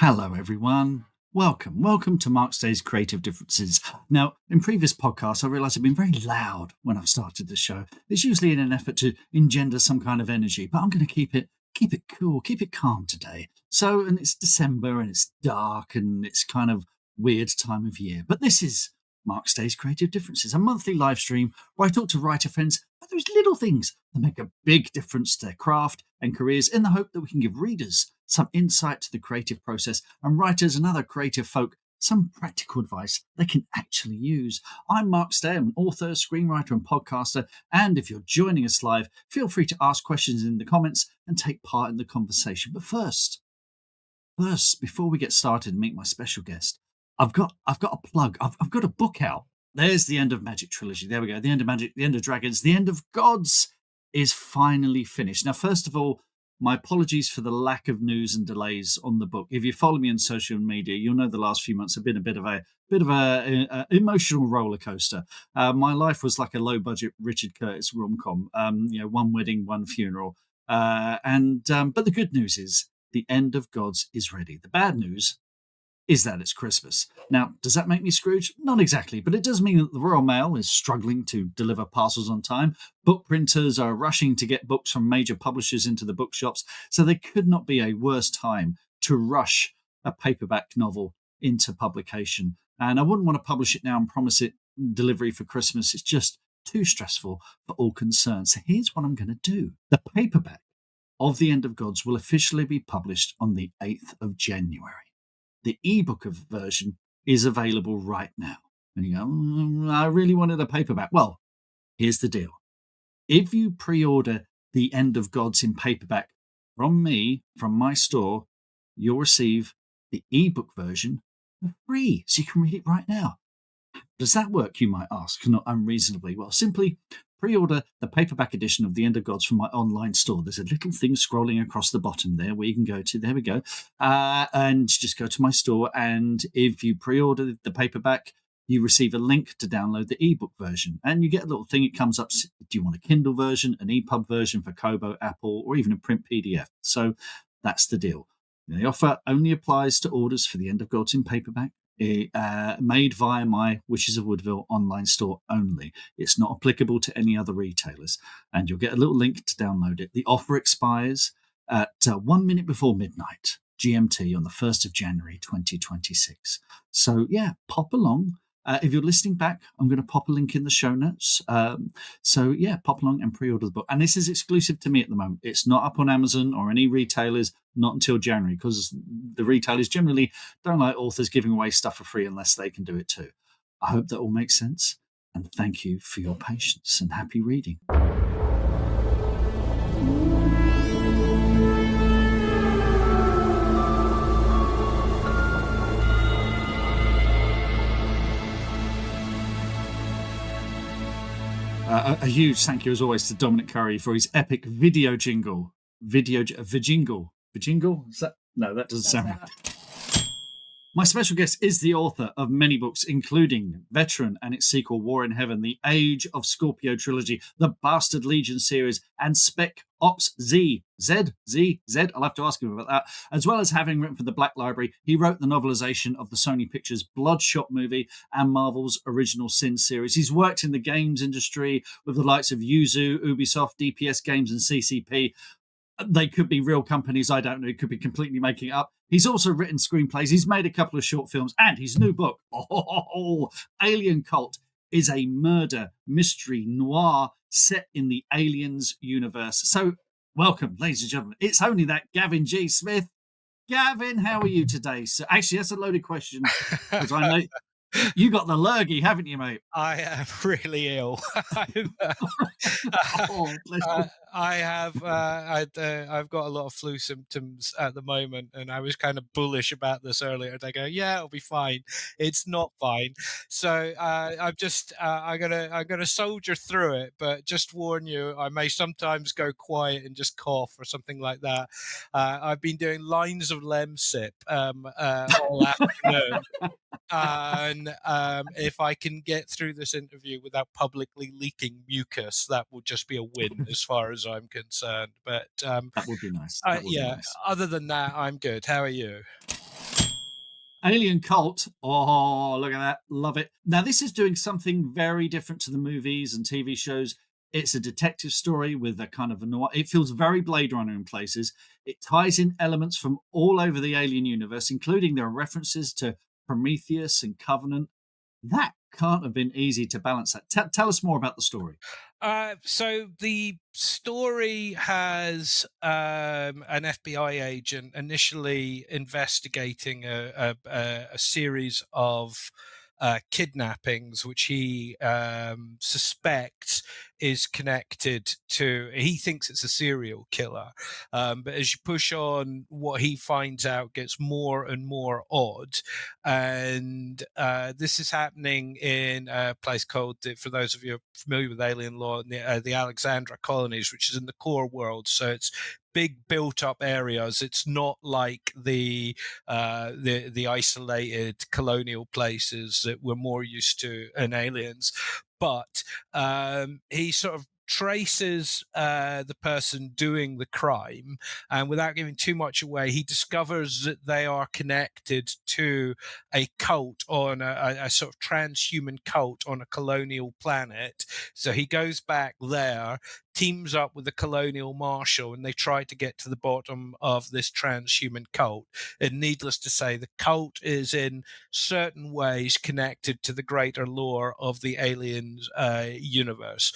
Hello, everyone. Welcome to Mark's Day's Creative Differences. Now, in previous podcasts, I realised I've been very loud when I've started the show. It's usually in an effort to engender some kind of energy, but I'm going to keep it cool, keep it calm today. So, and it's December and it's dark and it's kind of weird time of year. But this is Mark's Day's Creative Differences, a monthly live stream where I talk to writer friends about those little things that make a big difference to their craft and careers, in the hope that we can give readers some insight to the creative process and writers and other creative folk some practical advice they can actually use. I'm Mark Stay, I'm an author, screenwriter and podcaster, and if you're joining us live, feel free to ask questions in the comments and take part in the conversation. But first, before we get started and meet my special guest, I've got a plug. I've got a book out. There's the End of Magic trilogy. There we go. The End of Magic, the End of Dragons, the End of Gods is finally finished. Now, first of all, my apologies for the lack of news and delays on the book. If you follow me on social media, you'll know the last few months have been a bit of a emotional roller coaster. My life was like a low budget Richard Curtis rom-com. One wedding, one funeral, but the good news is the End of Gods is ready. The bad news is that it's Christmas. Now, does that make me Scrooge? Not exactly, but it does mean that the Royal Mail is struggling to deliver parcels on time. Book printers are rushing to get books from major publishers into the bookshops, so there could not be a worse time to rush a paperback novel into publication. And I wouldn't want to publish it now and promise it delivery for Christmas. It's just too stressful for all concerned. So here's what I'm going to do. The paperback of The End of Gods will officially be published on the 8th of January. The ebook version is available right now. And you go, I really wanted a paperback. Well, here's the deal. If you pre-order The End of Gods in paperback from me, from my store, you'll receive the ebook version for free, so you can read it right now. Does that work, you might ask, not unreasonably? Well, simply pre-order the paperback edition of The End of Gods from my online store. There's a little thing scrolling across the bottom there where you can go to. There we go. And just go to my store. And if you pre-order the paperback, you receive a link to download the ebook version. And you get a little thing. It comes up. Do you want a Kindle version, an EPUB version for Kobo, Apple, or even a print PDF? So that's the deal. The offer only applies to orders for The End of Gods in paperback. Made via my Wishes of Woodville online store only. It's not applicable to any other retailers. And you'll get a little link to download it. The offer expires at 1 minute before midnight, GMT, on the 1st of January 2026. So, yeah, pop along. If you're listening back, I'm going to pop a link in the show notes. Pop along and pre-order the book. And this is exclusive to me at the moment. It's not up on Amazon or any retailers, not until January, because the retailers generally don't like authors giving away stuff for free unless they can do it too. I hope that all makes sense. And thank you for your patience and happy reading. A huge thank you, as always, to Dominic Currie for his epic video jingle. Va-jingle? Is that? No, that doesn't sound right. My special guest is the author of many books, including Veteran and its sequel, War in Heaven, the Age of Scorpio trilogy, the Bastard Legion series, and Spec Ops Z. I'll have to ask him about that. As well as having written for the Black Library, he wrote the novelization of the Sony Pictures Bloodshot movie and Marvel's original Sin series. He's worked in the games industry with the likes of Yuzu, Ubisoft, DPS Games, and CCP. They could be real companies, I don't know. He could be completely making it up. He's also written screenplays. He's made a couple of short films. And his new book, Alien Cult, is a murder mystery noir set in the Aliens universe. So welcome, ladies and gentlemen. It's only that Gavin G Smith. Gavin, how are you today? So actually, that's a loaded question, because I know you got the lurgy, haven't you, mate? I am really ill. I've got a lot of flu symptoms at the moment, and I was kind of bullish about this earlier. And I go, yeah, it'll be fine. It's not fine. So I'm gonna soldier through it, but just warn you, I may sometimes go quiet and just cough or something like that. I've been doing lines of Lemsip all afternoon. And if I can get through this interview without publicly leaking mucus, that will just be a win as far as I'm concerned. But that would be nice. Other than that, I'm good. How are you? Alien Cult. Oh, look at that. Love it. Now, this is doing something very different to the movies and TV shows. It's a detective story with a kind of a noir. It feels very Blade Runner in places. It ties in elements from all over the Alien universe, including there are references to Prometheus and Covenant. That can't have been easy to balance that. Tell us more about the story. So the story has an FBI agent initially investigating a series of kidnappings, which he suspects is connected to. He thinks it's a serial killer, but as you push on, what he finds out gets more and more odd. And this is happening in a place called, for those of you familiar with alien lore, the Alexandra colonies, which is in the core world. So it's big built-up areas. It's not like the isolated colonial places that we're more used to in Aliens. But he sort of traces the person doing the crime, and without giving too much away, he discovers that they are connected to a cult on a sort of transhuman cult on a colonial planet. So he goes back there, teams up with the colonial marshal, and they try to get to the bottom of this transhuman cult. And needless to say, the cult is in certain ways connected to the greater lore of the aliens universe.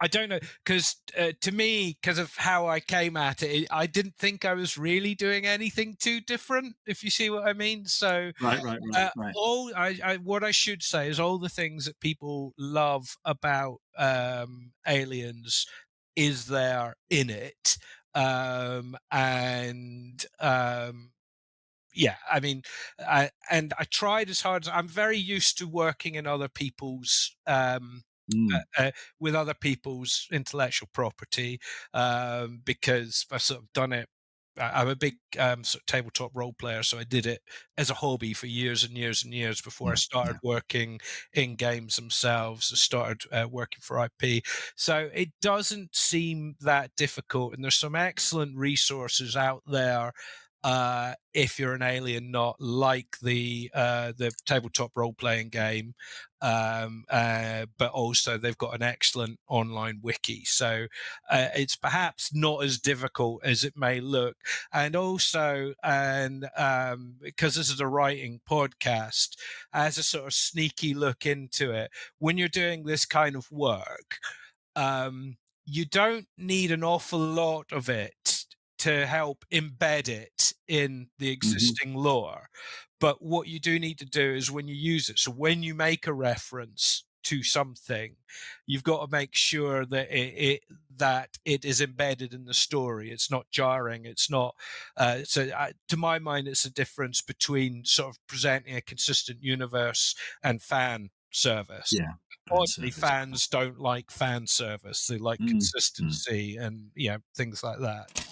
I don't know, because to me, because of how I came at it, I didn't think I was really doing anything too different, if you see what I mean. So Right, right, right, right. all what I should say is all the things that people love about Aliens is there in it, and yeah, I mean, and I tried as hard as I'm very used to working in other people's Mm, with other people's intellectual property, because I've sort of done it. I'm a big sort of tabletop role player, so I did it as a hobby for years and years and years before I yeah, started yeah. working in games themselves. I started working for IP, so it doesn't seem that difficult, and there's some excellent resources out there. If you're an alien nut, like the tabletop role playing game, but also they've got an excellent online wiki. So it's perhaps not as difficult as it may look. And also, and because this is a writing podcast, as a sort of sneaky look into it, when you're doing this kind of work, um, you don't need an awful lot of it to help embed it in the Mhm. existing lore. But what you do need to do is when you use it, so when you make a reference to something, you've got to make sure that it is embedded in the story. It's not jarring. It's not. To my mind, it's a difference between sort of presenting a consistent universe and fan service. Yeah, fan Oddly, service. fans don't like fan service. They like Mm, mm. consistency and, things like that.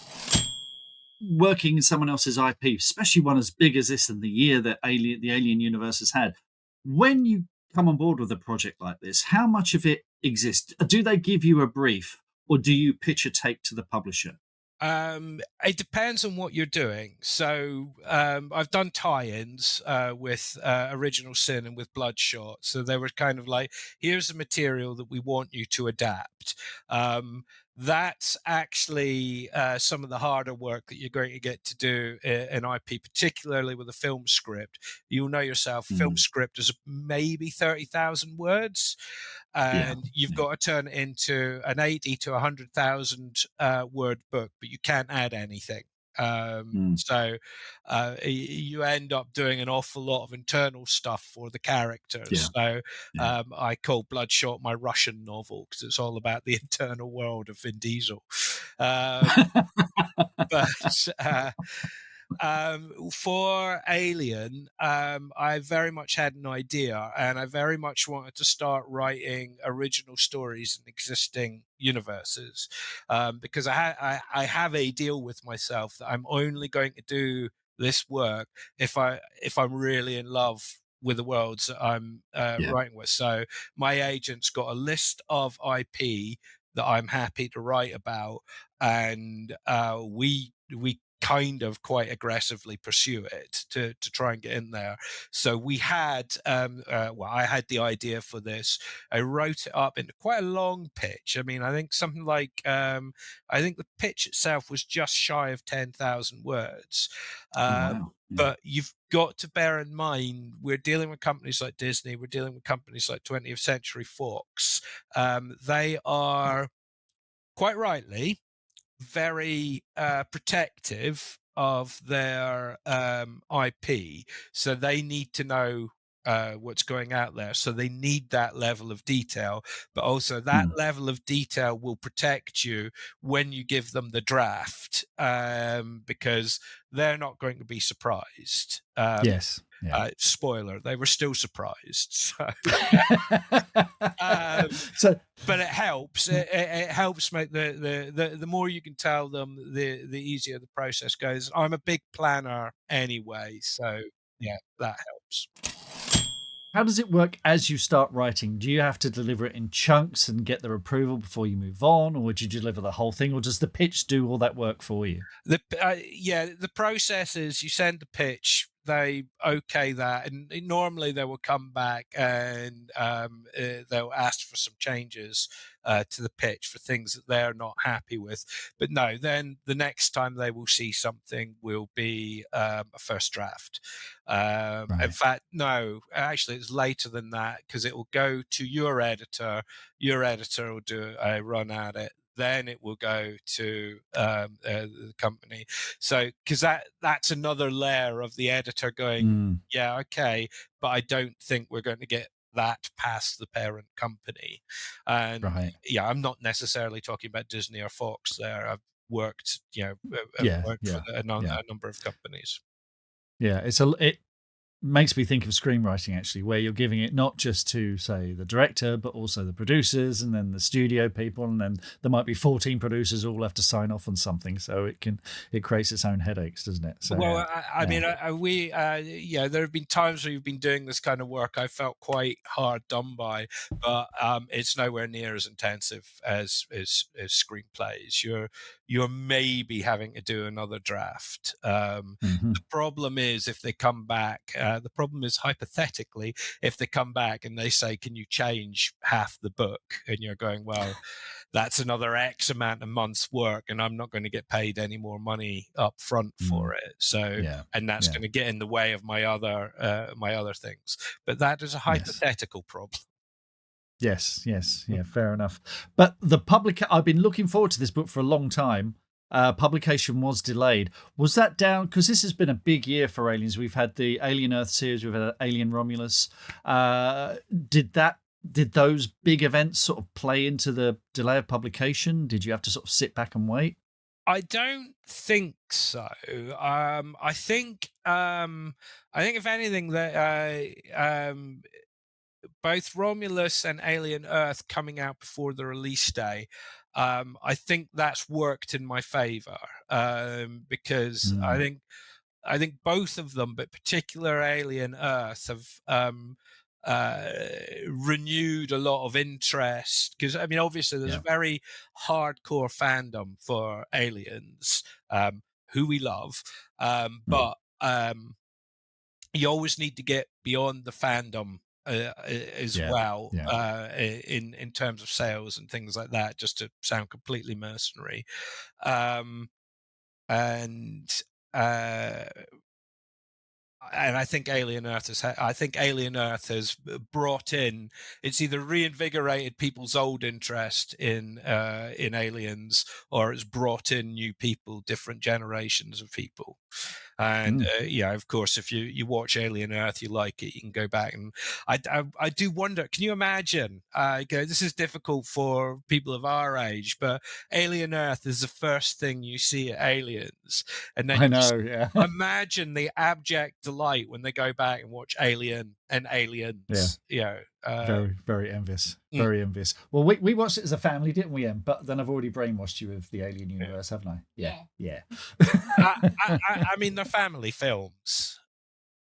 Working in someone else's IP, especially one as big as this and the year that the Alien universe has had, when you come on board with a project like this, how much of it exists? Do they give you a brief or do you pitch a take to the publisher? It depends on what you're doing. So I've done tie-ins with Original Sin and with Bloodshot. So they were kind of like, here's the material that we want you to adapt. Um, that's actually some of the harder work that you're going to get to do in IP, particularly with a film script. You'll know yourself, film Mm, script is maybe 30,000 words, yeah, and you've yeah. got to turn it into an 80 to 100,000 word book, but you can't add anything. Mm, You end up doing an awful lot of internal stuff for the yeah, characters. So yeah. I call Bloodshot my Russian novel because it's all about the internal world of Vin Diesel. Um, but for Alien, I very much had an idea, and I very much wanted to start writing original stories in existing universes, because I have a deal with myself that I'm only going to do this work if I'm really in love with the worlds that I'm Yeah. writing with. So my agent's got a list of IP that I'm happy to write about, and we kind of quite aggressively pursue it to try and get in there. So we had, well, I had the idea for this. I wrote it up into quite a long pitch. I mean, I think something like, I think the pitch itself was just shy of 10,000 words. Oh, wow. Yeah. But you've got to bear in mind, we're dealing with companies like Disney, we're dealing with companies like 20th Century Fox. They are quite rightly very protective of their IP, so they need to know what's going out there. So they need that level of detail, but also that Mm. level of detail will protect you when you give them the draft, because they're not going to be surprised. Yes. Yeah. Spoiler: they were still surprised. Um, So, but it helps. It helps make the more you can tell them, the easier the process goes. I'm a big planner anyway, so yeah, that helps. how does it work as you start writing? Do you have to deliver it in chunks and get their approval before you move on, or would you deliver the whole thing, or does the pitch do all that work for you? Yeah, the process is you send the pitch, they okay that, and normally they will come back and they'll ask for some changes to the pitch for things that they're not happy with. But no, then the next time they will see something will be a first draft. In Right. fact, no, actually, it's later than that because it will go to your editor. Your editor will do a run at it, then it will go to the company. So, because that's another layer of the editor going, Mm, yeah, okay, but I don't think we're going to get that past the parent company. And right. yeah, I'm not necessarily talking about Disney or Fox there. Worked, I've Yeah. worked for Yeah. Yeah. a number of companies. Yeah. It makes me think of screenwriting actually, where you're giving it not just to say the director, but also the producers and then the studio people, and then there might be 14 producers all have to sign off on something. So it creates its own headaches, doesn't it? So Well, yeah, I yeah. mean, yeah, there have been times where you've been doing this kind of work. I felt quite hard done by, but it's nowhere near as intensive as screenplays. You're maybe having to do another draft. Hmm. The problem is if they come back. The problem is hypothetically if they come back and they say, "Can you change half the book?" and you're going, "Well, that's another X amount of months' work, and I'm not going to get paid any more money up front Mm, for it." So, yeah. and that's Yeah. going to get in the way of my other things. But that is a Yes. hypothetical problem. Yes, yes, yeah, fair enough. But I've been looking forward to this book for a long time. Publication was delayed. Was that down because this has been a big year for aliens? We've had the Alien Earth series, we've had Alien Romulus. Did that did those big events sort of play into the delay of publication? Did you have to sort of sit back and wait? I don't think so. I think if anything that both Romulus and Alien Earth coming out before the release day, I think that's worked in my favor, because Mm, I think both of them, but particular Alien Earth, have uh, renewed a lot of interest. Because I mean, obviously, there's a yeah. very hardcore fandom for Aliens, who we love, Mm, but you always need to get beyond the fandom as yeah. well, Yeah. in terms of sales and things like that, just to sound completely mercenary. Um, and uh, and I think I think Alien Earth has brought in. It's either reinvigorated people's old interest in aliens, or it's brought in new people, different generations of people. And Mm. yeah, of course, if you watch Alien Earth, you like it, you can go back. And I do wonder, can you imagine? This is difficult for people of our age, but Alien Earth is the first thing you see at Aliens, and then I you just know. Yeah. imagine the abject delight when they go back and watch Alien and Yeah. Aliens. Very, very envious. Mm, Very envious. Well, we watched it as a family, didn't we, Em? But then I've already brainwashed you with the Alien yeah. universe, haven't I? Yeah. Yeah. I mean, they're family films.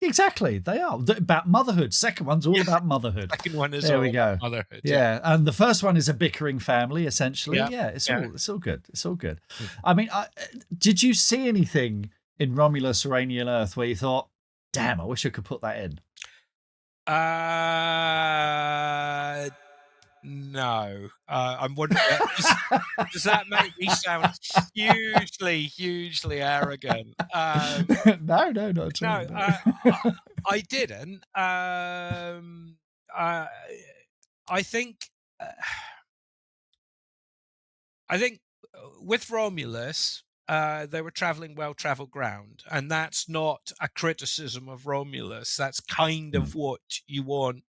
Exactly, they are about motherhood. Second one's all about motherhood. Second one is There all we go. about motherhood. Yeah, and the first one is a bickering family, essentially. Yeah. Yeah, it's Yeah. all good. It's all good. Mm. I mean, did you see anything in Romulus or Alien Earth where you thought, "Damn, I wish I could put that in"? No. I'm wondering, does that make me sound hugely, hugely arrogant? No, not at all. No, No. I didn't. I I think uh, I think with Romulus, they were traveling well-traveled ground, and that's not a criticism of Romulus. That's kind Mm, of what you want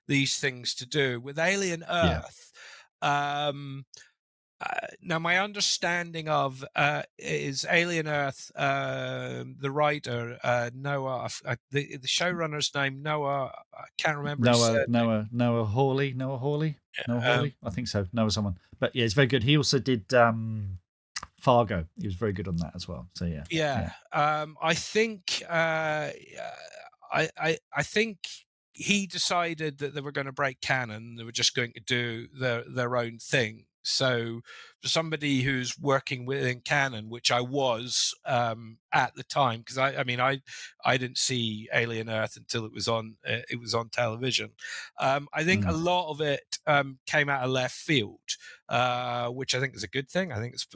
these things to do. With Alien yeah. Earth, um, now my understanding of is Alien Earth. The writer Noah, the showrunner's name Noah. I can't remember his surname. Noah Hawley. Noah Um, Hawley. I think so. Noah someone. But yeah, he's very good. He also did Fargo. He was very good on that as well. So yeah. Yeah, I think I think he decided that they were going to break canon. They were just going to do their own thing. So for somebody who's working within canon, which I was at the time, because I mean I didn't see Alien Earth until it was on television. I think a Mm. lot of it came out of left field, which I think is a good thing. I think it's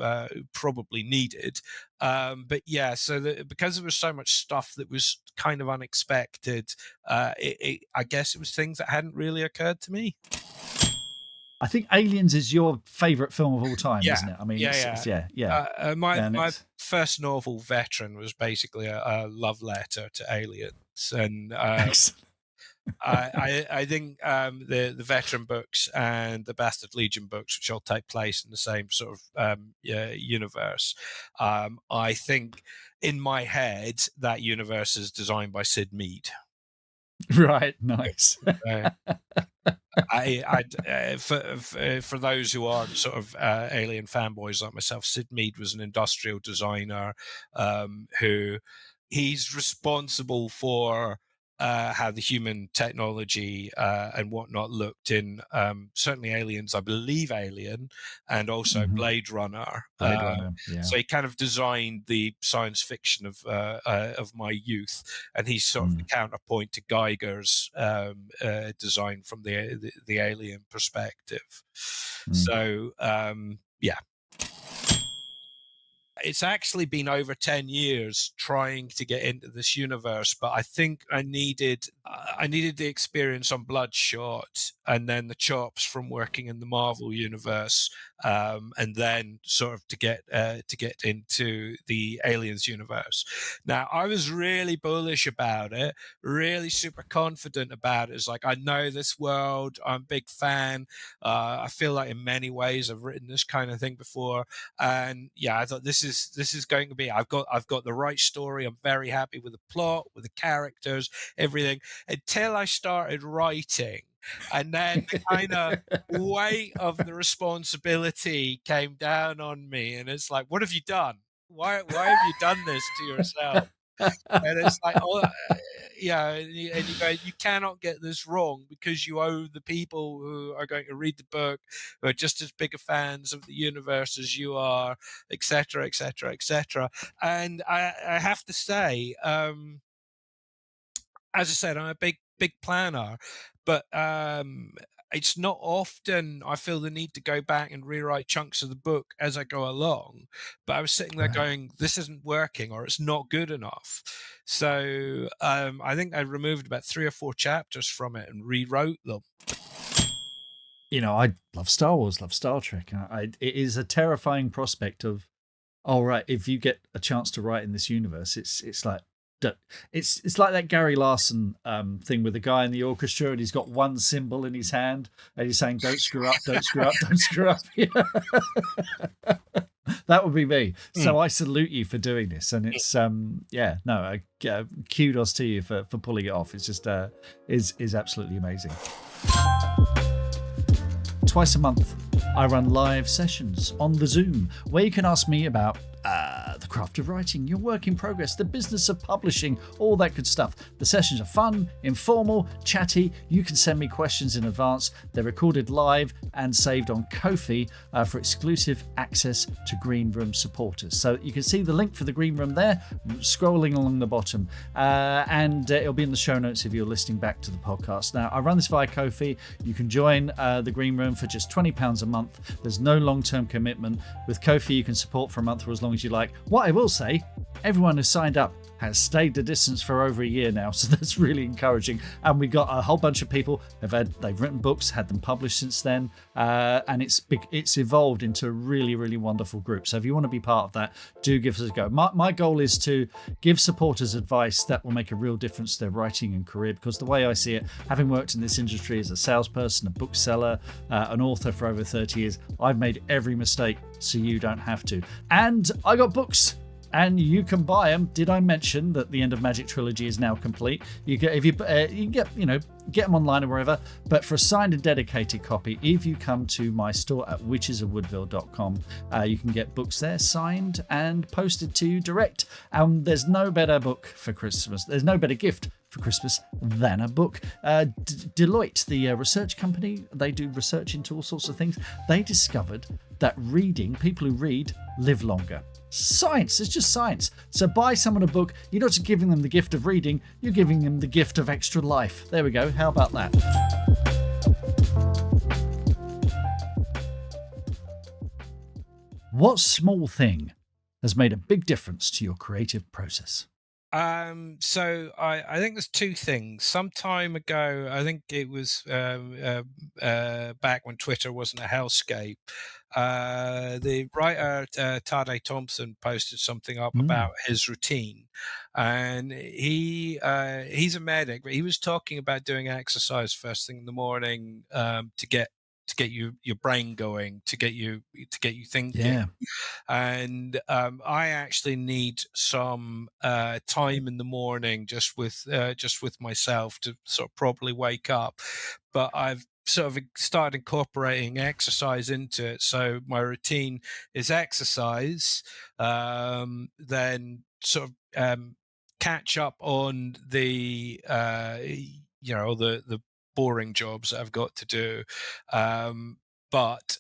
probably needed. But yeah, so because there was so much stuff that was kind of unexpected, I guess it was things that hadn't really occurred to me. I think Aliens is your favourite film of all time, Yeah, isn't it? I mean, yeah, yeah. And my it's first novel, Veteran, was basically a love letter to aliens, and excellent. I think the Veteran books and the Bastard Legion books, which all take place in the same sort of universe, I think in my head that universe is designed by Sid Mead. Right, nice. Uh, for those who aren't sort of alien fanboys like myself, Sid Mead was an industrial designer who he's responsible for how the human technology and whatnot looked in certainly Aliens, I believe Alien, and also Mhm. Blade Runner. Blade Runner, yeah. So he kind of designed the science fiction of my youth, and he's sort of the Mm. counterpoint to Geiger's design from the alien perspective. Mm. So yeah, it's actually been over 10 years trying to get into this universe, but I think I needed the experience on Bloodshot and then the chops from working in the Marvel universe, and then sort of to get into the Aliens universe. Now I was really bullish about it, really super confident about it. It's like, I know this world, I'm a big fan. I feel like in many ways I've written this kind of thing before, and yeah, I thought this is going to be, I've got the right story. I'm very happy with the plot, with the characters, everything, until I started writing, and then the kind of weight of the responsibility came down on me, and it's like, what have you done? Why have you done this to yourself? And it's like, oh, yeah, and you go, you cannot get this wrong, because you owe the people who are going to read the book, who are just as big a fans of the universe as you are, etc., etc., etc. And I have to say, as I said, I'm a big planner, but it's not often I feel the need to go back and rewrite chunks of the book as I go along. But I was sitting there Right. going, "This isn't working, or it's not good enough." So I think I removed about 3 or 4 chapters from it and rewrote them. You know, I love Star Wars, love Star Trek. It is a terrifying prospect of, all right, if you get a chance to write in this universe, it's like, it's like that Gary Larson thing with the guy in the orchestra, and he's got one cymbal in his hand, and he's saying, "Don't screw up, don't screw up, don't screw up." That would be me. Mm. So I salute you for doing this, and it's yeah, no, kudos to you for pulling it off. It's just is absolutely amazing. Twice a month, I run live sessions on the Zoom where you can ask me about the craft of writing, your work in progress, the business of publishing, all that good stuff. The sessions are fun, informal, chatty. You can send me questions in advance. They're recorded live and saved on Ko-fi for exclusive access to Green Room supporters. So you can see the link for the Green Room there, scrolling along the bottom. And it'll be in the show notes if you're listening back to the podcast. Now, I run this via Ko-fi. You can join the Green Room for just £20 a month. There's no long-term commitment. With Ko-fi, you can support for a month or as long as you like. What I will say, everyone who's signed up has stayed the distance for over a year now, so that's really encouraging. And we got a whole bunch of people they've written books, had them published since then, and it's evolved into a really, really wonderful group. So if you want to be part of that, do give us a go. My goal is to give supporters advice that will make a real difference to their writing and career, because the way I see it, having worked in this industry as a salesperson, a bookseller, an author for over 30 years, I've made every mistake so you don't have to. And I got books, and you can buy them. Did I mention that the End of Magic trilogy is now complete? You can get them online or wherever. But for a signed and dedicated copy, if you come to my store at witchesofwoodville.com, you can get books there signed and posted to you direct. There's no better book for Christmas. There's no better gift for Christmas than a book. Deloitte, the research company, they do research into all sorts of things. They discovered that people who read live longer. Science, it's just science. So buy someone a book. You're not just giving them the gift of reading, you're giving them the gift of extra life. There we go. How about that? What small thing has made a big difference to your creative process? So I think there's two things. Some time ago, I think it was back when Twitter wasn't a hellscape. The writer Tade Thompson posted something up about his routine, and he's a medic, but he was talking about doing exercise first thing in the morning to get your brain going, to get you thinking. Yeah. And I actually need some time in the morning just with myself to sort of properly wake up. But I've sort of started incorporating exercise into it. So my routine is exercise, then sort of catch up on the the boring jobs that I've got to do, but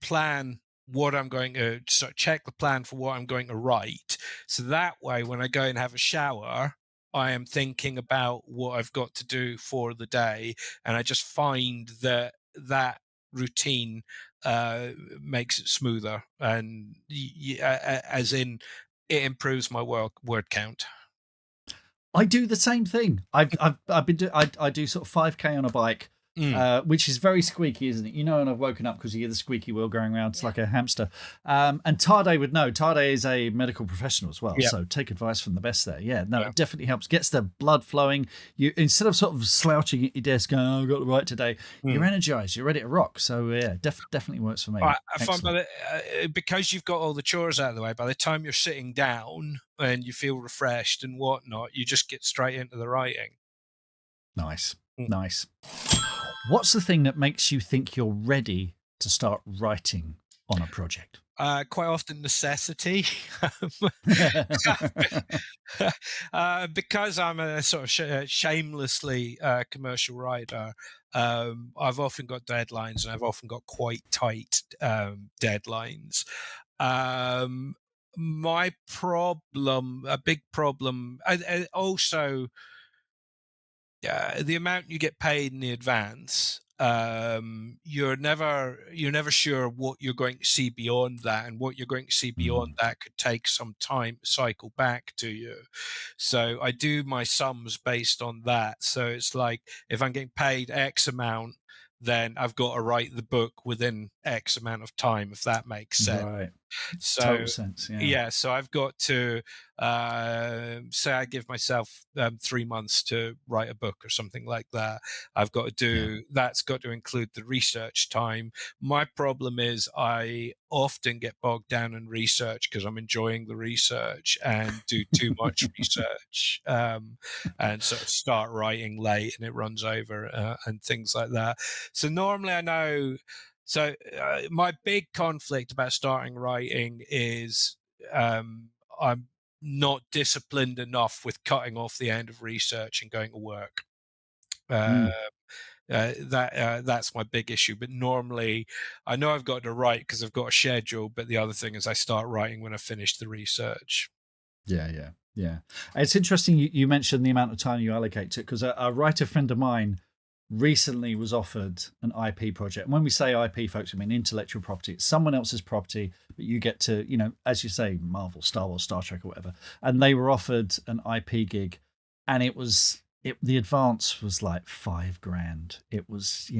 plan what I'm going to sort of check the plan for what I'm going to write. So that way, when I go and have a shower, I am thinking about what I've got to do for the day, and I just find that routine makes it smoother, and as in it improves my word count. I do the same thing. I've been I do sort of 5K on a bike, which is very squeaky, isn't it? And I've woken up because you hear the squeaky wheel going around. It's like a hamster. And Tade would know. Tade is a medical professional as well, so take advice from the best there. Yeah, no, it definitely helps. Gets the blood flowing. You, instead of sort of slouching at your desk going, "Oh, I got to write today," you're energized. You're ready to rock. So yeah, definitely works for me. I find because you've got all the chores out of the way, by the time you're sitting down and you feel refreshed and whatnot, you just get straight into the writing. Nice. What's the thing that makes you think you're ready to start writing on a project? Quite often necessity. Because I'm a sort of shamelessly commercial writer, I've often got deadlines, and I've often got quite tight deadlines. My problem, a big problem, also the amount you get paid in the advance. You're never sure what you're going to see beyond that, and what you're going to see beyond that could take some time to cycle back to you. So I do my sums based on that. So it's like, if I'm getting paid X amount, then I've got to write the book within X amount of time, if that makes sense. Right. So Total sense. Yeah. so I've got to say I give myself 3 months to write a book or something like that. I've got to do that's got to include the research time. My problem is I often get bogged down in research because I'm enjoying the research and do too much research, and sort of start writing late and it runs over and things like that. So normally I know. So my big conflict about starting writing is um, I'm not disciplined enough with cutting off the end of research and going to work. Uh, Mm. that's my big issue. But normally, I know I've got to write because I've got a schedule. But the other thing is, I start writing when I finish the research. Yeah, yeah, yeah. It's interesting you mentioned the amount of time you allocate to it because a writer friend of mine recently was offered an IP project. And when we say IP, folks, I mean intellectual property. It's someone else's property, but you get to, as you say, Marvel, Star Wars, Star Trek, or whatever. And they were offered an IP gig, and the advance was like $5,000. It was,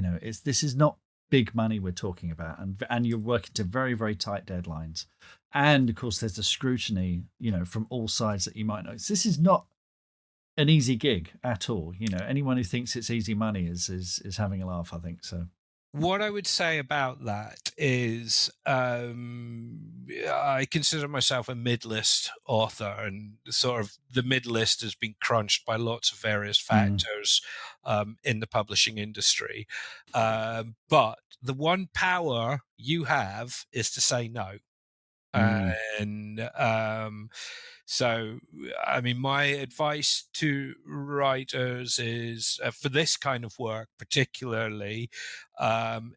this is not big money we're talking about, and you're working to very, very tight deadlines. And of course, there's the scrutiny, from all sides that you might know. This is not an easy gig at all. Anyone who thinks it's easy money is having a laugh, I think. So, What I would say about that is, I consider myself a mid-list author, and sort of the mid-list has been crunched by lots of various mm, factors in the publishing industry. But the one power you have is to say no. mm, And so, I mean, my advice to writers is for this kind of work, particularly,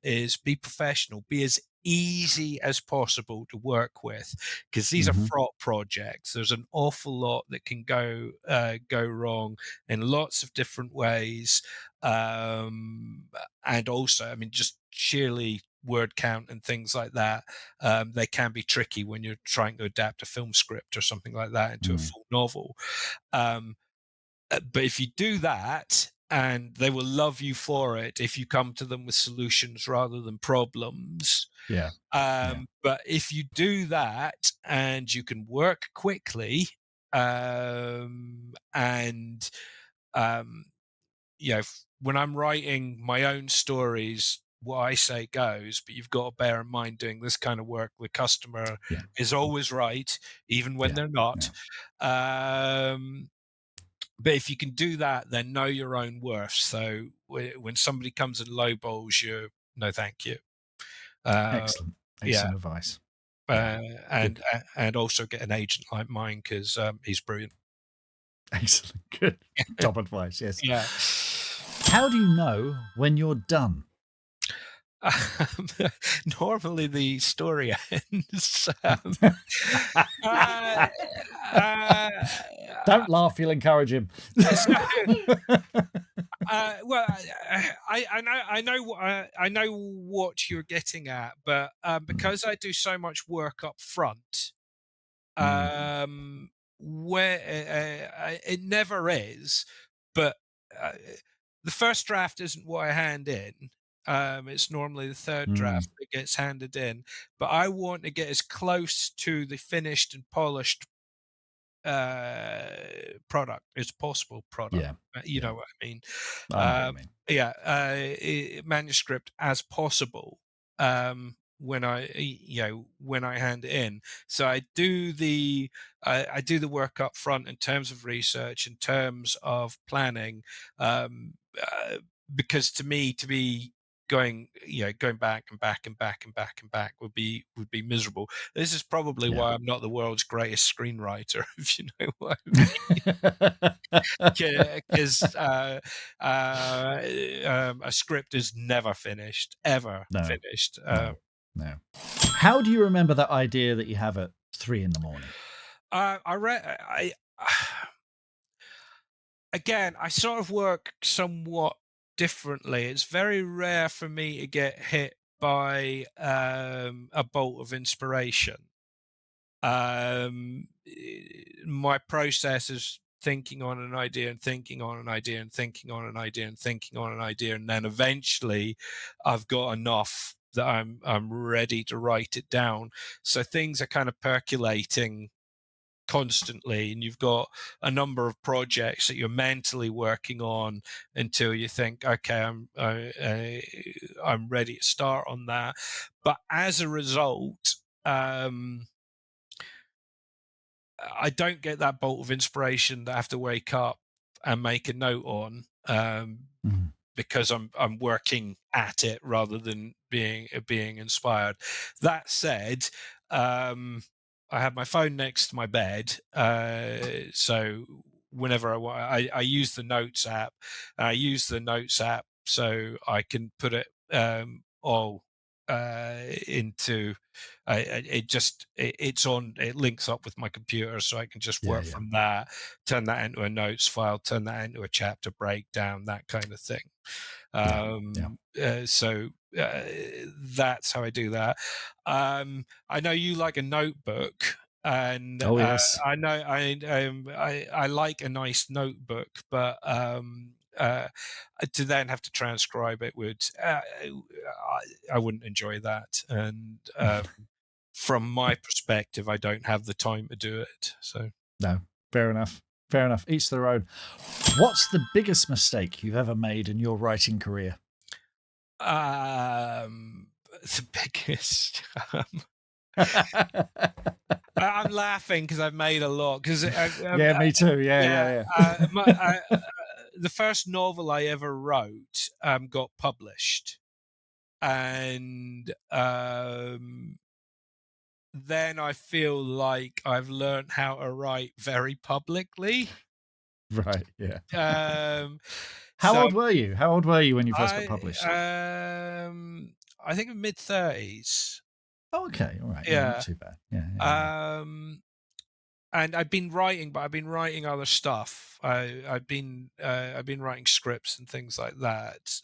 is be professional, be as easy as possible to work with, because these are hmm fraught projects. There's an awful lot that can go wrong in lots of different ways, and also, I mean, just sheerly word count and things like that, they can be tricky when you're trying to adapt a film script or something like that into a mm, full novel. Um, but if you do that, and they will love you for it if you come to them with solutions rather than problems. yeah, yeah, But if you do that and you can work quickly, and um, when I'm writing my own stories, what I say goes, but you've got to bear in mind doing this kind of work, the customer yeah, is always right, even when yeah, they're not. yeah. Um, but if you can do that, then know your own worth. So when somebody comes and lowballs you, no, thank you. Uh, Excellent, yeah, excellent advice. Yeah, uh, good, and also get an agent like mine because he's brilliant. excellent, good. Top advice. Yes. Yeah. How do you know when you're done? Um, normally the story ends. Uh, uh, Don't laugh. You'll encourage him. so, well, I know what you're getting at, but Mm, because I do so much work up front, mm, um, where it never is, but uh, the first draft isn't what I hand in. It's normally the third mm, draft that gets handed in, but I want to get as close to the finished and polished uh, product as possible. Product, yeah, you yeah. know what I mean? I know what you mean. Yeah, manuscript as possible. When when I hand it in, so I do the work up front in terms of research, in terms of planning, um, because to me, to be going back and back and back and back and back would be miserable. This is probably Yeah. why I'm not the world's greatest screenwriter, if you know what I because a script is never finished, ever No, finished. no, no. How do you remember that idea that you have at 3 in the morning? I read. Again, I sort of work somewhat differently. It's very rare for me to get hit by a bolt of inspiration. My process is thinking on an idea and thinking on an idea and thinking on an idea and thinking on an idea, and then eventually I've got enough that I'm ready to write it down. So things are kind of percolating constantly, and you've got a number of projects that you're mentally working on until you think, okay, I'm ready to start on that. But as a result, I don't get that bolt of inspiration that I have to wake up and make a note on, Mhm. because I'm working at it rather than being inspired. That said, um, I have my phone next to my bed, so whenever I use the Notes app. I use the Notes app so I can put it all into. It's on. It links up with my computer, so I can just Yeah, work yeah, from that. Turn that into a notes file. Turn that into a chapter breakdown. That kind of thing. yeah, yeah. So that's how I do that. I know you like a notebook, and Oh, yes. I know I like a nice notebook, but to then have to transcribe it would I wouldn't enjoy that, and from my perspective, I don't have the time to do it. So. No, fair enough. Fair enough. Each their own. What's the biggest mistake you've ever made in your writing career? The biggest. I'm laughing because I've made a lot. Because Yeah, me too. Yeah, yeah, yeah, yeah. the first novel I ever wrote got published, and then I feel like I've learned how to write very publicly. Right. Yeah. Um, How so old were you? How old were you when you first got I published? I think in mid-30s. Oh, okay. All right. Yeah, not Yeah. too bad. Yeah, yeah, yeah. Um, and I've been writing, but I've been writing other stuff. I've been writing scripts and things like that.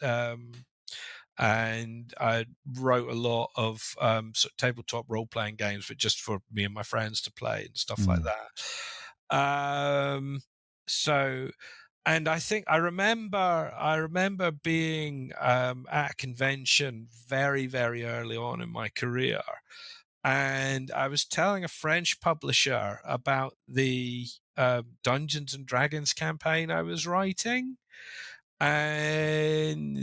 And I wrote a lot of sort of tabletop role playing games, but just for me and my friends to play and stuff like Mm, that. So, and I remember being at a convention very very early on in my career, and I was telling a French publisher about the Dungeons and Dragons campaign I was writing, and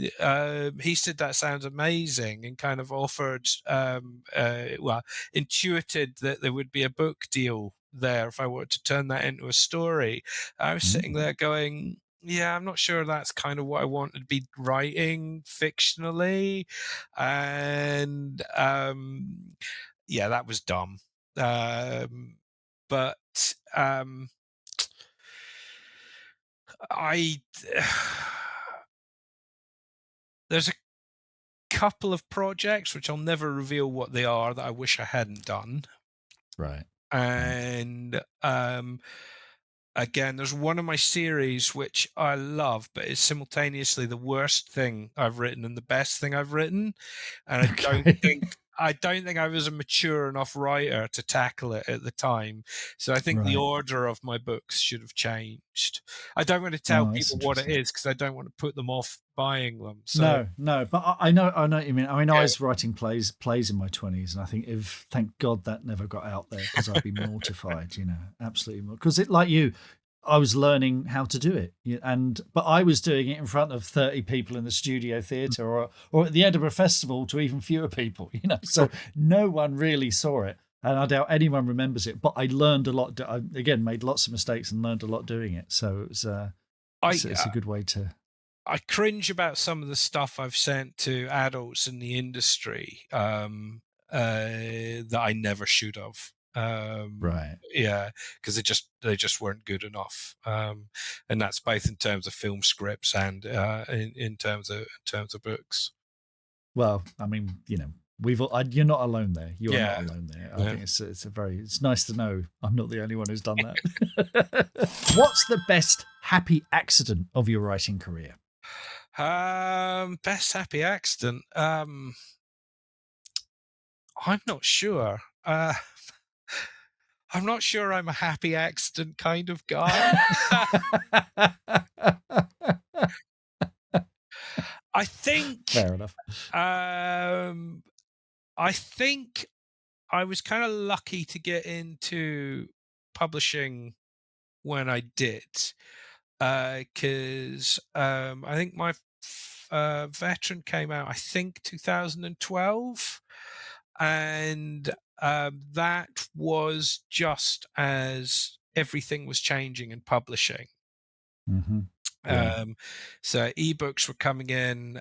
he said that sounds amazing, and kind of offered, well, intuited that there would be a book deal there if I wanted to turn that into a story. I was sitting mm. there going, yeah, I'm not sure that's kind of what I wanted to be writing fictionally, and yeah, that was dumb. Um, but I there's a couple of projects which I'll never reveal what they are that I wish I hadn't done. Right. Right. And again, there's one of my series which I love, but it's simultaneously the worst thing I've written and the best thing I've written. And Okay. I don't think I was a mature enough writer to tackle it at the time. So I think the Right. order of my books should have changed. I don't want to tell Oh, that's people what it interesting. is because I don't want to put them off buying them. So No, no, but I know what you mean. I mean, I yeah, was writing plays in my 20s, and I think if thank God that never got out there because I'd be mortified, absolutely. Because it, like you, I was learning how to do it, but I was doing it in front of 30 people in the studio theatre, or at the Edinburgh Festival to even fewer people, So no one really saw it, and I doubt anyone remembers it. But I learned a lot. I again made lots of mistakes and learned a lot doing it. So I it's a good way to. I cringe about some of the stuff I've sent to adults in the industry, that I never should have. Right. Yeah, because they just weren't good enough, and that's both in terms of film scripts and in terms of books. Well, I mean, you're not alone there. You are not Yeah, alone there. I yeah. think it's nice to know I'm not the only one who's done that. What's the best happy accident of your writing career? Best happy accident. I'm not sure. I'm not sure I'm a happy accident kind of guy. I think Fair enough. um I think I was kind of lucky to get into publishing when I did, because I think my veteran came out, I think 2012, and that was just as everything was changing in publishing. Hmm. Yeah. Um, so ebooks were coming in.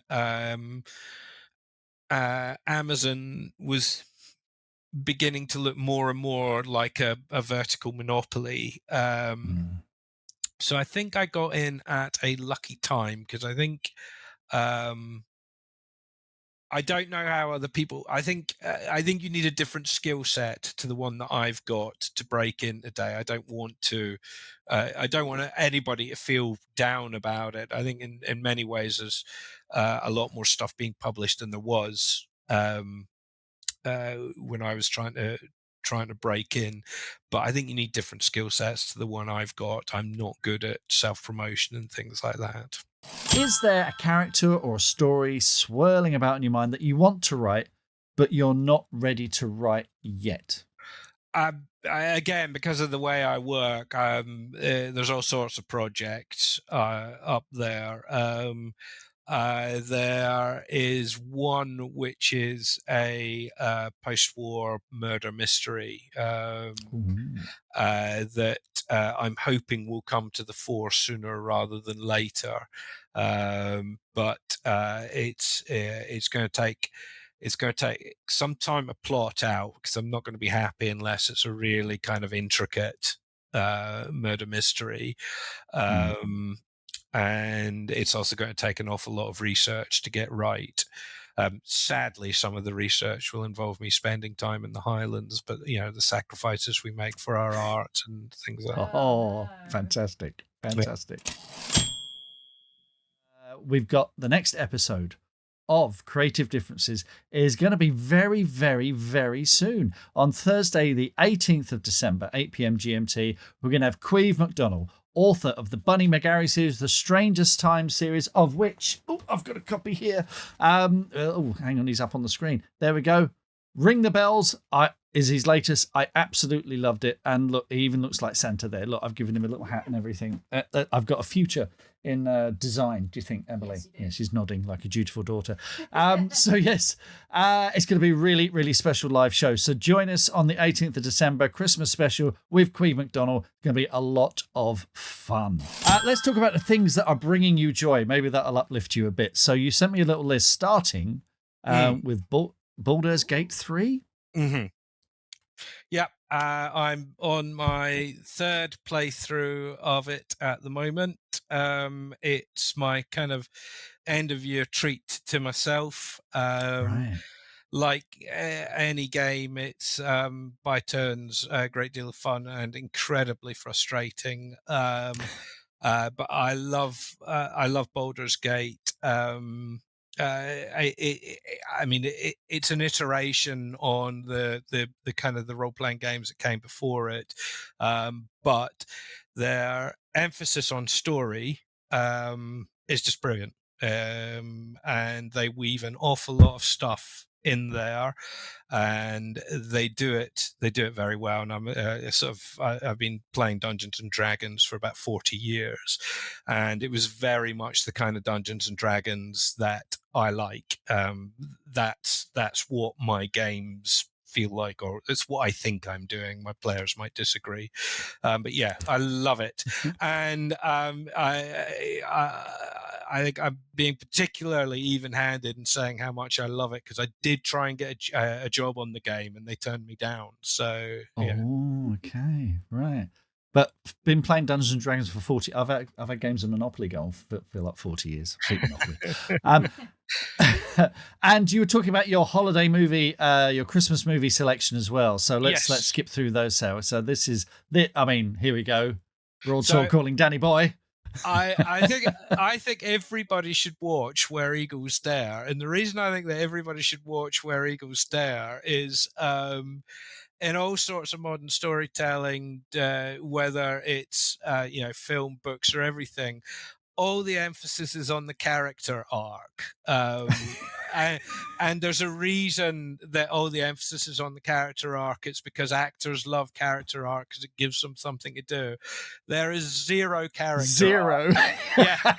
Amazon was beginning to look more and more like a vertical monopoly. So I think I got in at a lucky time, because um, I don't know how other people. I think you need a different skill set to the one that I've got to break in today. I don't want to. I don't want anybody to feel down about it. I think in many ways there's a lot more stuff being published than there was when I was trying to break in. But I think you need different skill sets to the one I've got. I'm not good at self promotion and things like that. Is there a character or a story swirling about in your mind that you want to write, but you're not ready to write yet? Again, because of the way I work, there's all sorts of projects up there. There is one which is a post-war murder mystery that I'm hoping will come to the fore sooner rather than later. But it's going to take some time to plot out, because I'm not going to be happy unless it's a really kind of intricate murder mystery. And it's also going to take an awful lot of research to get right. Sadly, some of the research will involve me spending time in the Highlands, but the sacrifices we make for our art and things like that. Oh, fantastic. We've got the next episode of Creative Differences is going to be very, very, very soon. On Thursday, the 18th of December, 8 p.m. GMT, we're going to have Queve McDonald, author of the Bunny McGarry series, the Strangest Time series, of which, I've got a copy here. Hang on, he's up on the screen. There we go. Ring the Bells is his latest. I absolutely loved it. And look, he even looks like Santa there. Look, I've given him a little hat and everything. I've got a future in design, do you think, Emily? Yes, she's nodding like a dutiful daughter. So yes, it's going to be a really, really special live show. So join us on the 18th of December, Christmas special with Queen McDonald. It's going to be a lot of fun. Let's talk about the things that are bringing you joy. Maybe that'll uplift you a bit. So you sent me a little list starting with Baldur's Gate 3. Mm-hmm. Yep. I'm on my third playthrough of it at the moment. It's my kind of end of year treat to myself. Right. Like any game, it's by turns a great deal of fun and incredibly frustrating. But I love Baldur's Gate. It's an iteration on the kind of the role playing games that came before it, but their emphasis on story is just brilliant, and they weave an awful lot of stuff in there, and they do it very well. And I've been playing Dungeons and Dragons for about 40 years, and it was very much the kind of Dungeons and Dragons that I like. That's what my games feel like, or it's what I think I'm doing. My players might disagree, but yeah, I love it. And I think I'm being particularly even-handed in saying how much I love it, because I did try and get a job on the game and they turned me down. So yeah. Oh, okay, right. But been playing Dungeons and Dragons for 40. I've had games of Monopoly go on feel like 40 years. Monopoly. And you were talking about your holiday movie, your Christmas movie selection as well. So let's skip through those. So this is here we go. Broadsword calling Danny Boy. I think everybody should watch Where Eagles Dare, and the reason I think that everybody should watch Where Eagles Dare is in all sorts of modern storytelling, whether it's film, books, or everything, all the emphasis is on the character arc. And there's a reason that all the emphasis is on the character arc. It's because actors love character arc because it gives them something to do. There is zero character arc. Yeah,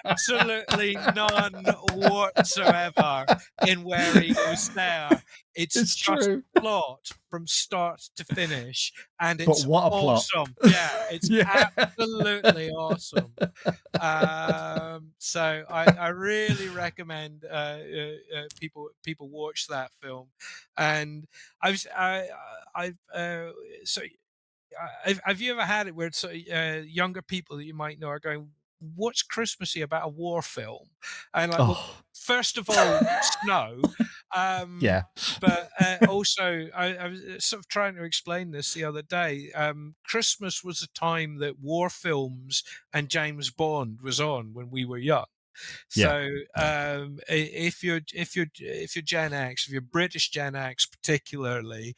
absolutely none whatsoever in Where Eagles Dare. It's just true. plot from start to finish, and it's but what a awesome. Plot. Yeah, it's absolutely awesome. So I really recommend people watch that film. And I've I've so have you ever had it where it's younger people that you might know are going, "What's Christmassy about a war film?" And like, well, Oh. first of all, snow, um, Yeah. but also I was sort of trying to explain this the other day. Christmas was a time that war films and James Bond was on when we were young. Yeah. So Yeah. if you're Gen X, if you're British Gen X particularly,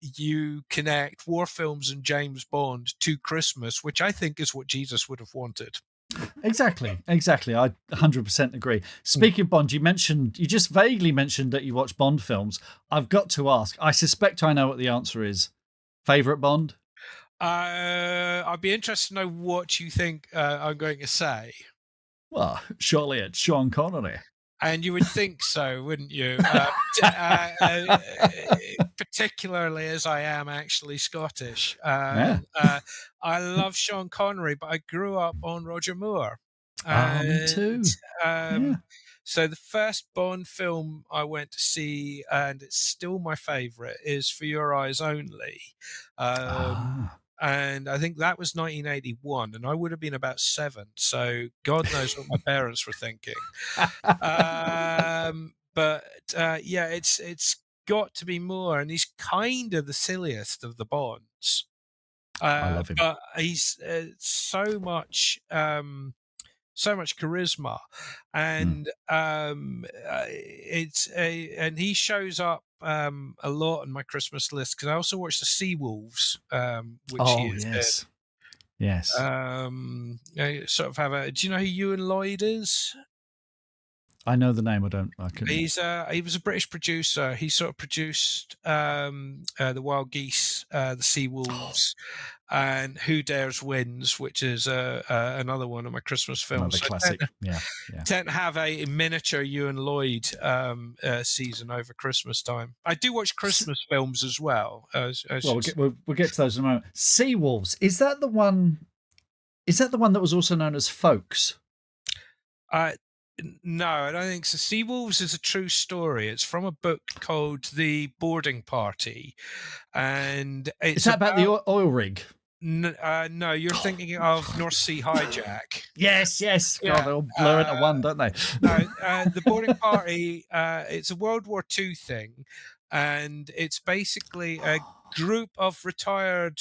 you connect war films and James Bond to Christmas, which I think is what Jesus would have wanted. Exactly. Exactly. I 100% agree. Mm. Speaking of Bond, you just vaguely mentioned that you watch Bond films. I've got to ask, I suspect I know what the answer is. Favorite Bond? I'd be interested to know what you think I'm going to say. Well, surely it's Sean Connery. And you would think so, wouldn't you? Particularly as I am actually Scottish. Yeah. I love Sean Connery, but I grew up on Roger Moore. Ah, me And too. Yeah. um, so the first Bond film I went to see, and it's still my favorite, is For Your Eyes Only. Ah. And I think that was 1981, and I would have been about 7. So God knows what my parents were thinking. But yeah, it's got to be more, and he's kind of the silliest of the Bonds. I love him. But he's so much charisma, Mm. and and he shows up a lot on my Christmas list because I also watched the Seawolves, which he Oh, is in. yes. Yes. I sort of have a. Do you know who Ewan Lloyd is? I know the name. I couldn't. He was a British producer. He sort of produced the Wild Geese, the Sea Wolves, and Who Dares Wins, which is another one of my Christmas films. Another So classic. Yeah. Yeah. tend to have a miniature Ewan Lloyd season over Christmas time. I do watch Christmas films as well. Well, we'll get to those in a moment. Seawolves. Is that the one? Is that the one that was also known as Folks? Uh, no, I don't think so. Seawolves is a true story. It's from a book called The Boarding Party, and Is it's that about the about. oil rig? No, you're thinking of North Sea Hijack. Yes, yes. God, Yeah. they all blur into one, don't they? No, the boarding party. It's a World War II thing, and it's basically a group of retired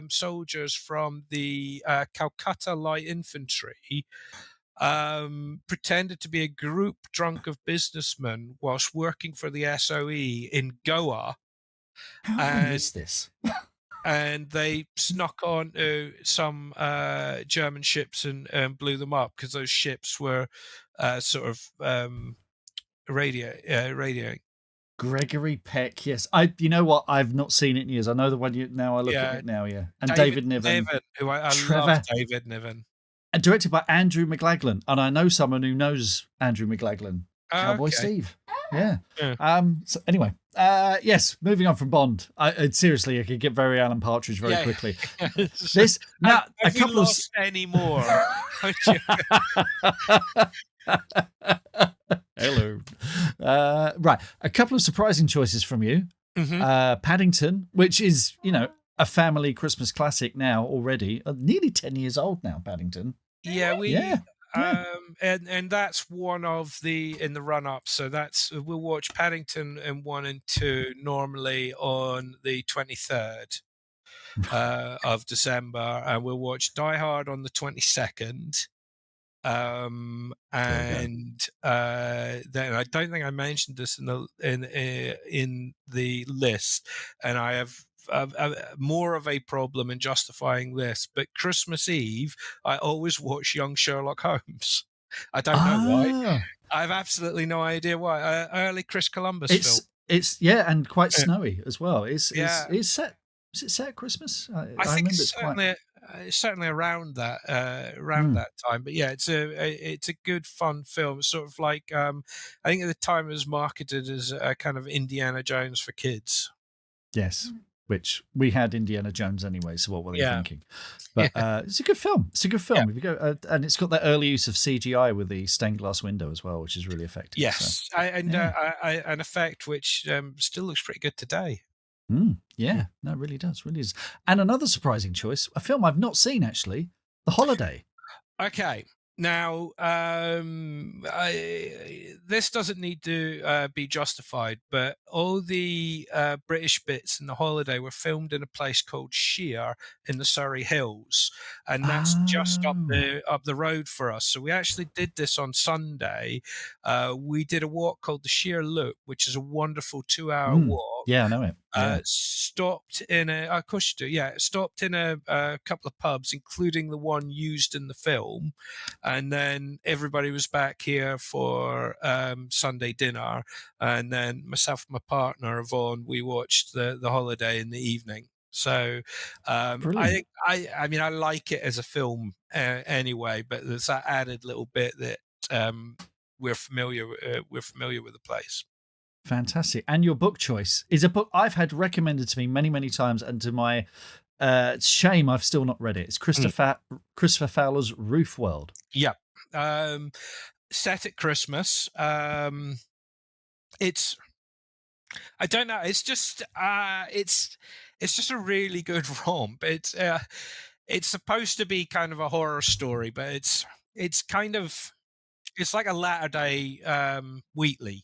soldiers from the Calcutta Light Infantry. Pretended to be a group drunk of businessmen whilst working for the SOE in Goa, How have I and missed this? they snuck onto some German ships and blew them up because those ships were sort of radioing. Gregory Peck, yes. You know what? I've not seen it in years. I know the one you now. I look at Yeah, it now, yeah. And David David Niven, Niven, who I love Trevor, David Niven. and directed by Andrew McLaglen. And I know someone who knows Andrew McLaglen, Cowboy Okay. Steve. Yeah. Yeah. So anyway, yes. Moving on from Bond. Seriously, I could get very Alan Partridge very Yeah. quickly. Yes. This now Have a you couple of. lost any more? Hello. Right, a couple of surprising choices from you. Mhm. Paddington, which is a family Christmas classic now already, nearly 10 years old now. Paddington. Yeah, Yeah. Yeah. and that's one of the in the run up. So that's we'll watch Paddington and 1 and 2 normally on the 23rd of December, and we'll watch Die Hard on the 22nd. There we go. And then I don't think I mentioned this in the list, and I have more of a problem in justifying this. But Christmas Eve, I always watch Young Sherlock Holmes. I don't know why. Ah, I have absolutely no idea why. Early Chris Columbus film. it's yeah, and quite Yeah. snowy as well. Yeah. It's set. Is it set at Christmas? I I think remember it's quite. it's certainly around Hmm. that time. But yeah, it's a good fun film. It's sort of like I think at the time it was marketed as a kind of Indiana Jones for kids. Yes. which we had Indiana Jones anyway. So what were they thinking? But it's a good film. It's a good film. If you go, and it's got that early use of CGI with the stained glass window as well, which is really effective. Yes, so, an effect which still looks pretty good today. No, it really does, really is. And another surprising choice, a film I've not seen actually, The Holiday. Okay. Now, this doesn't need to be justified, but all the British bits in The Holiday were filmed in a place called Sheer in the Surrey Hills, and that's just up the road for us. So we actually did this on Sunday. We did a walk called the Sheer Loop, which is a wonderful 2-hour walk. Yeah, I know it. Stopped in of course you do. Yeah, stopped in a couple of pubs, including the one used in the film, and then everybody was back here for Sunday dinner, and then myself and my partner Yvonne, we watched the Holiday in the evening. So I mean I like it as a film anyway, but there's that added little bit that we're familiar with the place. Fantastic. And your book choice is a book I've had recommended to me many, many times, and to my shame, I've still not read it. It's Christopher Fowler's Roof World. Yeah. Set at Christmas. It's I don't know. It's just a really good romp. It's supposed to be kind of a horror story, but it's kind of it's like a latter day Wheatley.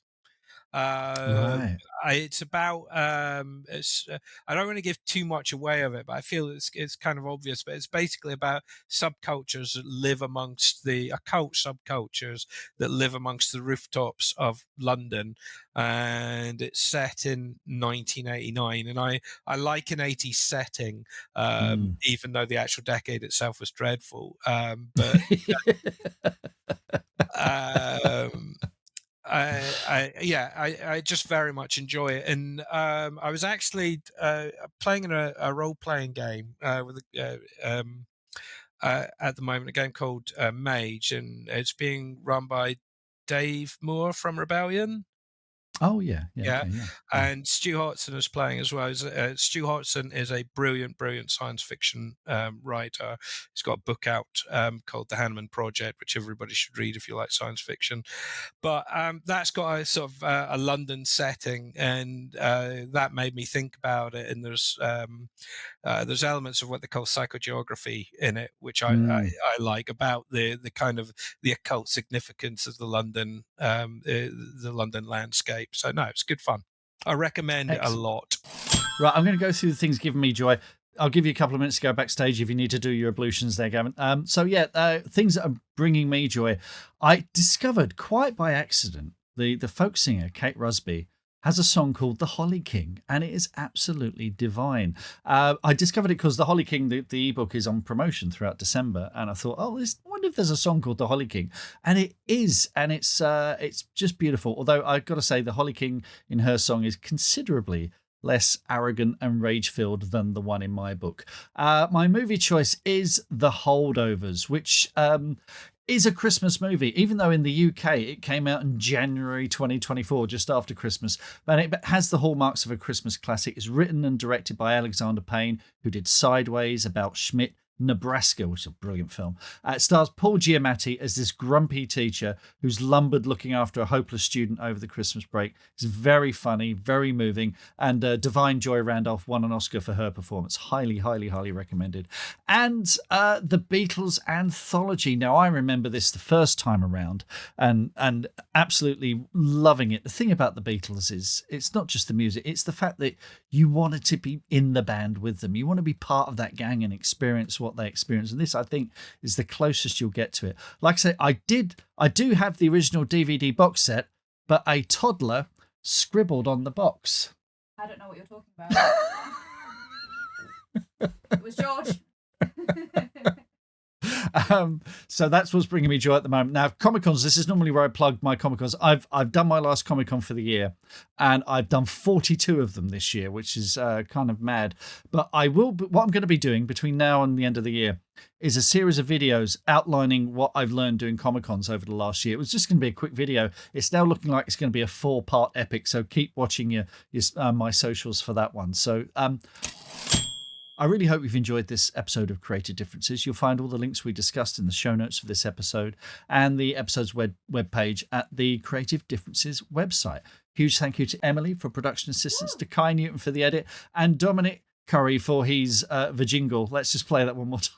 Right. It's about I don't want to give too much away of it, but I feel it's kind of obvious. But it's basically about subcultures that live amongst the occult subcultures that live amongst the rooftops of London, and it's set in 1989. And I like an 80s setting, even though the actual decade itself was dreadful. But I just very much enjoy it, and I was actually playing in a role playing game with at the moment, a game called Mage, and it's being run by Dave Moore from Rebellion. Oh yeah. Okay, And Stu Hodgson is playing as well. Stu Hodgson is a brilliant science fiction writer. He's got a book out called The Hanneman Project, which everybody should read if you like science fiction. But that's got a sort of a London setting, and that made me think about it. And there's elements of what they call psychogeography in it, which I like, about the kind of the occult significance of the London landscape. So no, it's good fun. I recommend it a lot. Right, I'm going to go through the things giving me joy. I'll give you a couple of minutes to go backstage if you need to do your ablutions there, Gavin. Things that are bringing me joy. I discovered quite by accident the folk singer Kate Rusby has a song called The Holly King, and it is absolutely divine. I discovered it because The Holly King, the ebook, is on promotion throughout December, and I thought, I wonder if there's a song called The Holly King, and it is, and it's just beautiful. Although I've got to say, The Holly King in her song is considerably less arrogant and rage-filled than the one in my book. My movie choice is The Holdovers, which is a Christmas movie, even though in the UK it came out in January 2024, just after Christmas. But it has the hallmarks of a Christmas classic. It's written and directed by Alexander Payne, who did Sideways, About Schmidt, Nebraska, which is a brilliant film. It stars Paul Giamatti as this grumpy teacher who's lumbered looking after a hopeless student over the Christmas break. It's very funny, very moving, and Divine Joy Randolph won an Oscar for her performance. Highly, highly, highly recommended. And the Beatles anthology. Now, I remember this the first time around and absolutely loving it. The thing about the Beatles is it's not just the music, it's the fact that you wanted to be in the band with them. You want to be part of that gang and experience what they experience. And this, I think, is the closest you'll get to it. Like I say, I do have the original DVD box set, but a toddler scribbled on the box. I don't know what you're talking about. It was George. So that's what's bringing me joy at the moment. Now, Comic-Cons, this is normally where I plug my Comic-Cons. I've done my last Comic-Con for the year, and I've done 42 of them this year, which is kind of mad. But what I'm going to be doing between now and the end of the year is a series of videos outlining what I've learned doing Comic-Cons over the last year. It was just going to be a quick video. It's now looking like it's going to be a 4-part epic, so keep watching my socials for that one. So I really hope you've enjoyed this episode of Creative Differences. You'll find all the links we discussed in the show notes for this episode and the episode's webpage at the Creative Differences website. Huge thank you to Emily for production assistance, to Kai Newton for the edit, and Dominic Currie for his va-jingle. Let's just play that one more time.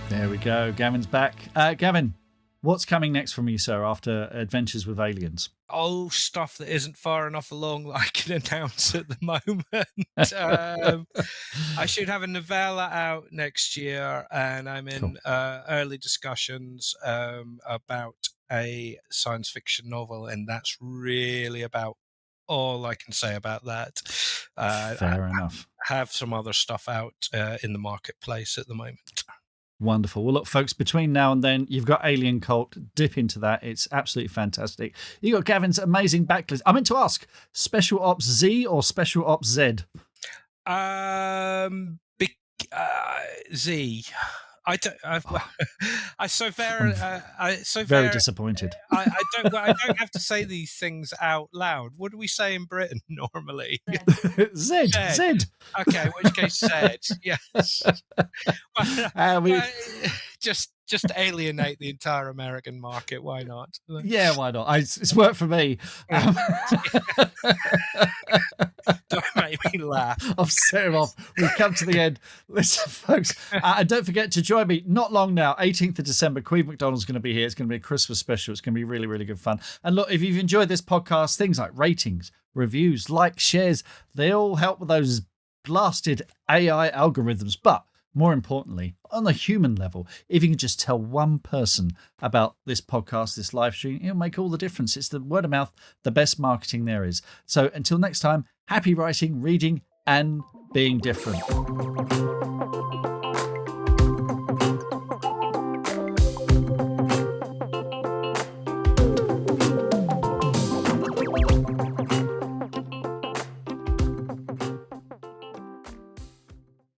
There we go. Gavin's back. Gavin, what's coming next from you, sir, after Adventures with Aliens? Oh, stuff that isn't far enough along that I can announce at the moment. I should have a novella out next year, and I'm in early discussions about a science fiction novel, and that's really about all I can say about that. Fair enough. Have some other stuff out in the marketplace at the moment. Wonderful. Well, look, folks, between now and then, you've got Alien Cult. Dip into that. It's absolutely fantastic. You got Gavin's amazing backlist. I meant to ask, Special Ops Z or Special Ops Z? Z. I very disappointed. I don't have to say these things out loud. What do we say in Britain normally? Z. Okay, in which case Z. Yes. Just alienate the entire American market. Why not? Yeah, why not? It's worked for me. Don't make me laugh. I've set him off. We've come to the end. Listen, folks, and don't forget to join me not long now, 18th of December. Queen McDonald's going to be here. It's going to be a Christmas special. It's going to be really, really good fun. And look, if you've enjoyed this podcast, things like ratings, reviews, likes, shares, they all help with those blasted AI algorithms. But more importantly, on a human level, if you can just tell one person about this podcast, this live stream, it'll make all the difference. It's the word of mouth, the best marketing there is. So until next time, happy writing, reading, and being different.